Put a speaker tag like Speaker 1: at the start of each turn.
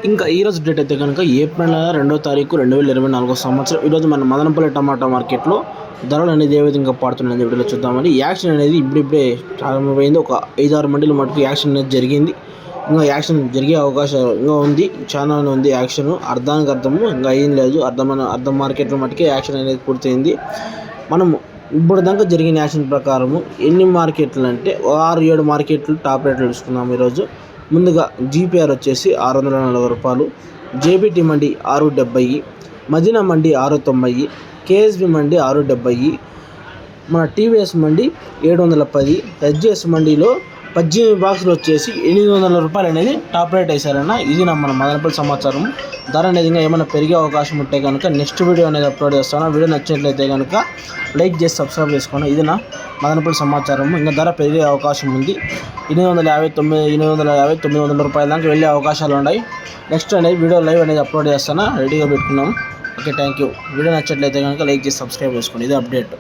Speaker 1: ఇంకా ఈరోజు డేట్ అయితే కనుక ఏప్రిల్ నెల 2వ తారీఖు 2024 సంవత్సరం. ఈరోజు మన మదనపల్లి టమాటా మార్కెట్లో ధరలు అనేది ఏ విధంగా పడుతున్నాయి వీడియోలో చూద్దామని. యాక్షన్ అనేది ఇప్పుడిప్పుడే ప్రారంభమైంది. ఒక 5-6 మండీల మటుకు యాక్షన్ అనేది జరిగింది. ఇంకా యాక్షన్ జరిగే అవకాశం ఇంకా ఉంది, చాలా ఉంది యాక్షన్. అర్థానికి అర్థము ఇంకా ఏం లేదు. అర్థం మార్కెట్లో మటుకే యాక్షన్ అనేది పూర్తయింది. మనము ఇప్పుడు దాకా జరిగిన యాక్షన్ ప్రకారము ఎన్ని మార్కెట్లు అంటే 6-7 మార్కెట్లు టాప్ రేట్లు చూసుకున్నాము ఈరోజు. ముందుగా జీపీఆర్ వచ్చేసి 640 రూపాయలు, జేబీటీ మండి 670, మదీనా మండి 690, కేఎస్బి మండి 670, మన టీవీఎస్ మండి 710, హెచ్జిఎస్ మండిలో 18 బాక్సులు వచ్చేసి 800 రూపాయలు అనేది టాప్ రేట్ వేశారన్న. ఇది మన మదనపల్లి సమాచారం. ధర అనేది ఇంకా ఏమైనా పెరిగే అవకాశం ఉంటే కనుక నెక్స్ట్ వీడియో అనేది అప్లోడ్ చేస్తాను. వీడియో నచ్చినట్లయితే కనుక లైక్ చేసి సబ్స్క్రైబ్ చేసుకోండి. ఇది నా మదనపల్లి సమాచారం. ఇంకా ధర పెరిగే అవకాశం ఉంది. 850-900 రూపాయల దాకా వెళ్ళే అవకాశాలు ఉన్నాయి. నెక్స్ట్ అనేది వీడియో లైవ్ అనేది అప్లోడ్ చేస్తాను, రెడీగా పెట్టుకున్నాము. Okay, thank you. వీడియో నచ్చినట్లయితే కనుక లైక్ చేసి సబ్స్క్రైబ్ చేసుకోండి. ఇది అప్డేట్.